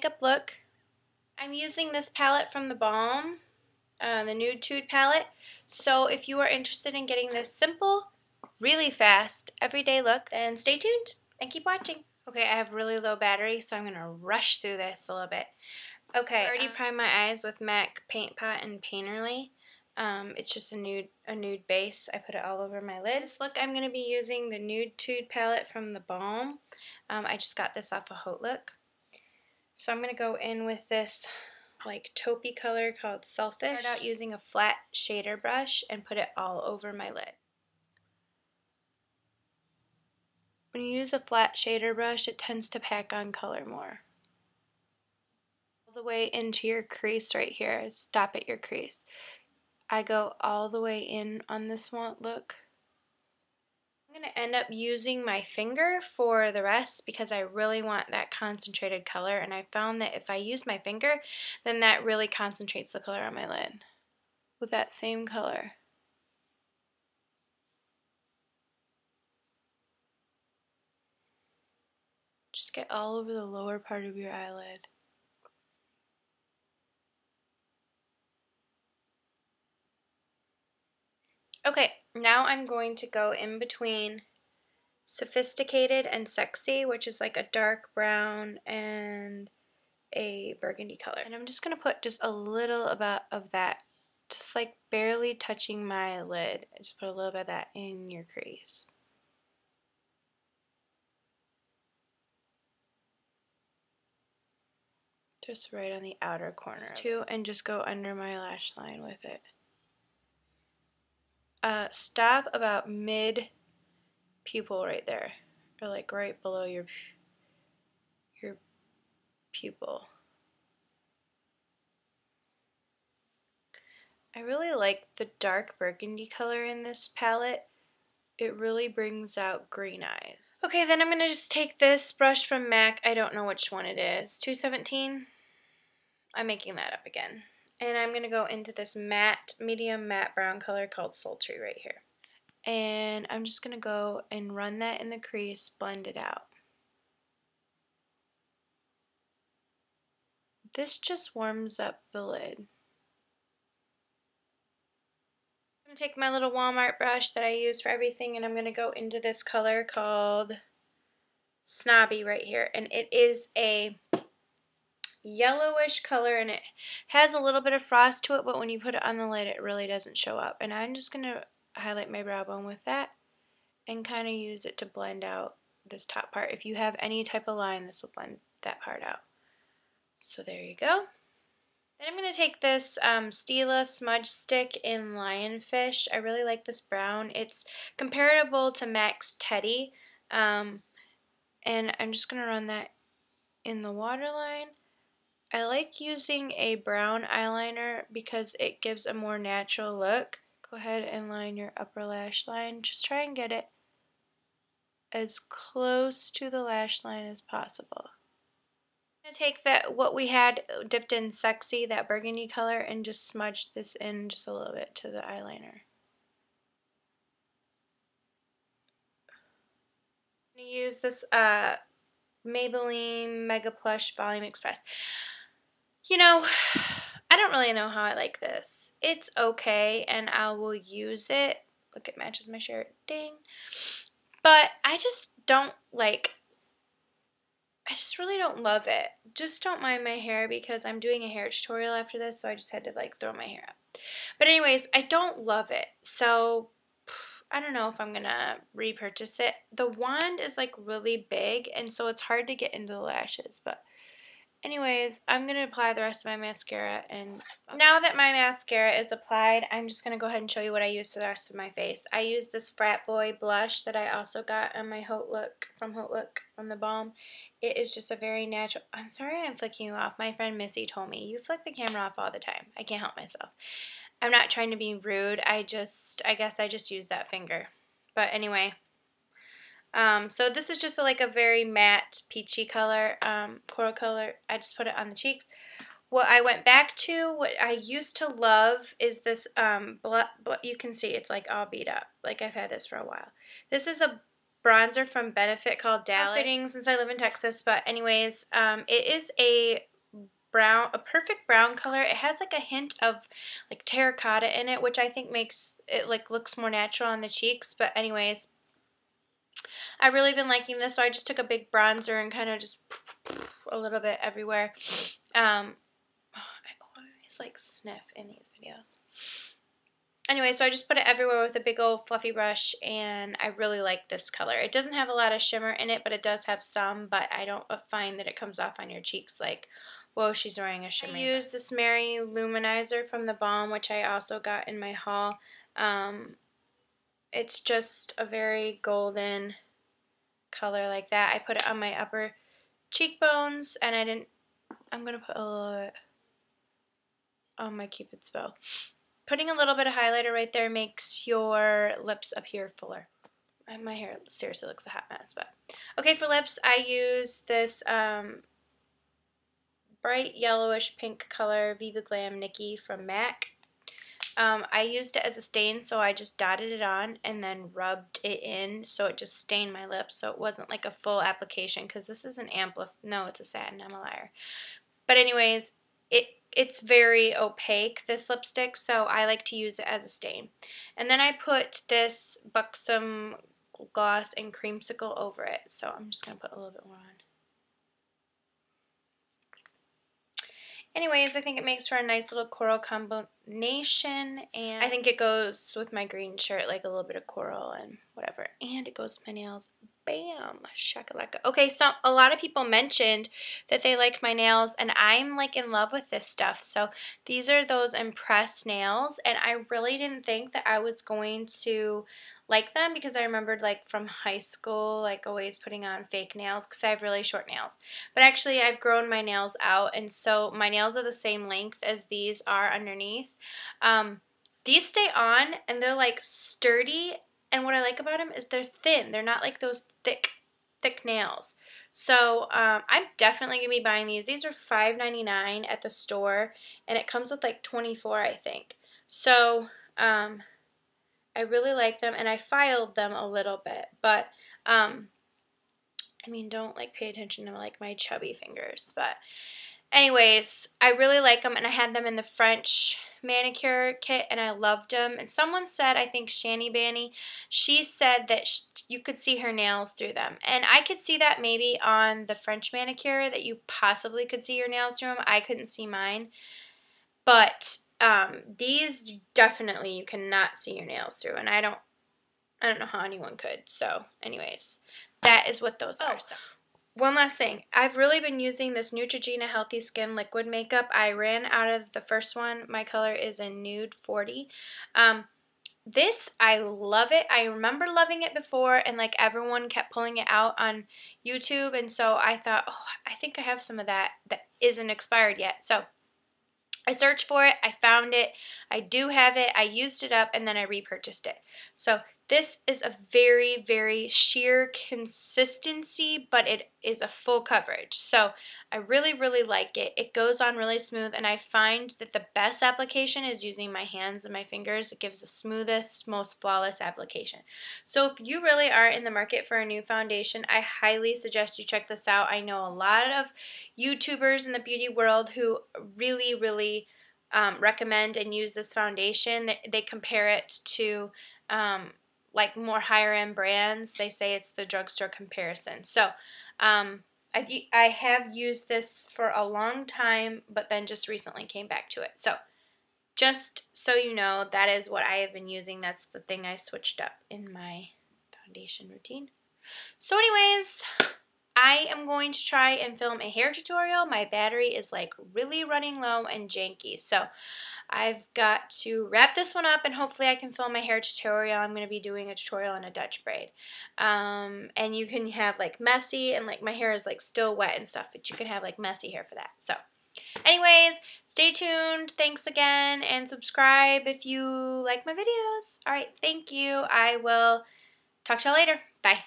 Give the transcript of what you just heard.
makeup look. I'm using this palette from theBalms, the Nude Tude palette. So if you are interested in getting this simple, really fast, everyday look, then stay tuned and keep watching. Okay, I have really low battery, so I'm going to rush through this a little bit. Okay, I already primed my eyes with MAC Paint Pot and Painterly. It's just a nude base. I put it all over my lid. This look, I'm going to be using the Nude Tude palette from theBalms. I just got this off of Haute Look. So I'm going to go in with this like taupey color called Selfish. Start out using a flat shader brush and put it all over my lid. When you use a flat shader brush, it tends to pack on color more. All the way into your crease right here. Stop at your crease. I go all the way in on this one look. I'm going to end up using my finger for the rest because I really want that concentrated color, and I found that if I use my finger, then that really concentrates the color on my lid with that same color. Just get all over the lower part of your eyelid. Okay, now I'm going to go in between Sophisticated and Sexy, which is like a dark brown and a burgundy color. And I'm just going to put just a little bit of that, just like barely touching my lid. I just put a little bit of that in your crease. Just right on the outer corner too, and just go under my lash line with it. Stop about mid pupil right there, or like right below your pupil. I really like the dark burgundy color in this palette. It really brings out green eyes. Okay, then I'm going to just take this brush from MAC. I don't know which one it is. 217? I'm making that up again. And I'm going to go into this matte, medium matte brown color called Sultry right here. And I'm just going to go and run that in the crease, blend it out. This just warms up the lid. I'm going to take my little Walmart brush that I use for everything, and I'm going to go into this color called Snobby right here. And it is a yellowish color, and it has a little bit of frost to it, but when you put it on the lid, it really doesn't show up. And I'm just going to highlight my brow bone with that and kind of use it to blend out this top part. If you have any type of line, this will blend that part out. So there you go. Then I'm going to take this Stila smudge stick in Lionfish. I really like this brown. It's comparable to MAC's Teddy. And I'm just going to run that in the waterline. I like using a brown eyeliner because it gives a more natural look. Go ahead and line your upper lash line. Just try and get it as close to the lash line as possible. I'm going to take that, what we had dipped in Sexy, that burgundy color, and just smudge this in just a little bit to the eyeliner. I'm going to use this Maybelline Mega Plush Volume Express. You know, I don't really know how I like this. It's okay, and I will use it. Look, it matches my shirt. Ding. But I just don't like, I just really don't love it. Just don't mind my hair because I'm doing a hair tutorial after this, so I just had to like throw my hair up. But anyways, I don't love it. So I don't know if I'm going to repurchase it. The wand is like really big, and so it's hard to get into the lashes. But anyways, I'm going to apply the rest of my mascara, and now that my mascara is applied, I'm just going to go ahead and show you what I use for the rest of my face. I use this Frat Boy blush that I also got on my Haute Look, from theBalms. It is just a very natural. I'm sorry I'm flicking you off. My friend Missy told me, you flick the camera off all the time. I can't help myself. I'm not trying to be rude. I guess I just use that finger. But anyway. So this is just like a very matte peachy color, coral color. I just put it on the cheeks. What I went back to, what I used to love is this, you can see it's like all beat up. Like I've had this for a while. This is a bronzer from Benefit called Dallas. Fitting since I live in Texas, but anyways, it is a brown, a perfect brown color. It has like a hint of like terracotta in it, which I think makes it like looks more natural on the cheeks. But anyways, I've really been liking this, so I just took a big bronzer and kind of just a little bit everywhere. I always like sniff in these videos. Anyway, so I just put it everywhere with a big old fluffy brush, and I really like this color. It doesn't have a lot of shimmer in it, but it does have some, but I don't find that it comes off on your cheeks like, whoa, she's wearing a shimmer. I used this Mary Luminizer from theBalm, which I also got in my haul. It's just a very golden color like that. I put it on my upper cheekbones, and I'm going to put a little bit on my Cupid's bow. Putting a little bit of highlighter right there makes your lips appear fuller. My hair seriously looks a hot mess, but okay, for lips, I use this bright yellowish pink color Viva Glam Nikki from MAC. I used it as a stain, so I just dotted it on and then rubbed it in, so it just stained my lips, so it wasn't like a full application, because this is an no, it's a satin, I'm a liar. But anyways, it's very opaque, this lipstick, so I like to use it as a stain. And then I put this Buxom gloss and creamsicle over it, so I'm just going to put a little bit more on. Anyways, I think it makes for a nice little coral combination, and I think it goes with my green shirt, like a little bit of coral and whatever, and it goes with my nails. Bam! Shakalaka. Okay, so a lot of people mentioned that they liked my nails, and I'm like in love with this stuff. So these are those Impress nails, and I really didn't think that I was going to like them, because I remembered like from high school like always putting on fake nails because I have really short nails. But actually I've grown my nails out, and so my nails are the same length as these are underneath. These stay on and they're like sturdy, and what I like about them is they're thin. They're not like those thick nails. So I'm definitely going to be buying these. These are $5.99 at the store, and it comes with like 24, I think. So I really like them, and I filed them a little bit, but I mean, don't like pay attention to like my chubby fingers, but anyways, I really like them, and I had them in the French manicure kit, and I loved them. And someone said, I think Shani Banny, she said that you could see her nails through them, and I could see that maybe on the French manicure, that you possibly could see your nails through them. I couldn't see mine, but these definitely you cannot see your nails through, and I don't know how anyone could. So anyways, that is what those are. So one last thing, I've really been using this Neutrogena Healthy Skin Liquid Makeup. I ran out of the first one. My color is in Nude 40. This, I love it. I remember loving it before, and like everyone kept pulling it out on YouTube, and so I thought, oh, I think I have some of that isn't expired yet. So I searched for it, I found it, I do have it, I used it up, and then I repurchased it. So this is a very, very sheer consistency, but it is a full coverage. So I really, really like it. It goes on really smooth, and I find that the best application is using my hands and my fingers. It gives the smoothest, most flawless application. So if you really are in the market for a new foundation, I highly suggest you check this out. I know a lot of YouTubers in the beauty world who really, really recommend and use this foundation. They compare it to like more higher end brands. They say it's the drugstore comparison. So I have used this for a long time, but then just recently came back to it. So just so you know, that is what I have been using. That's the thing I switched up in my foundation routine. So anyways, I am going to try and film a hair tutorial. My battery is like really running low and janky, so I've got to wrap this one up, and hopefully I can film my hair tutorial. I'm going to be doing a tutorial on a Dutch braid. And you can have like messy, and like my hair is like still wet and stuff, but you can have like messy hair for that. So anyways, stay tuned. Thanks again, and subscribe if you like my videos. Alright, thank you. I will talk to y'all later. Bye.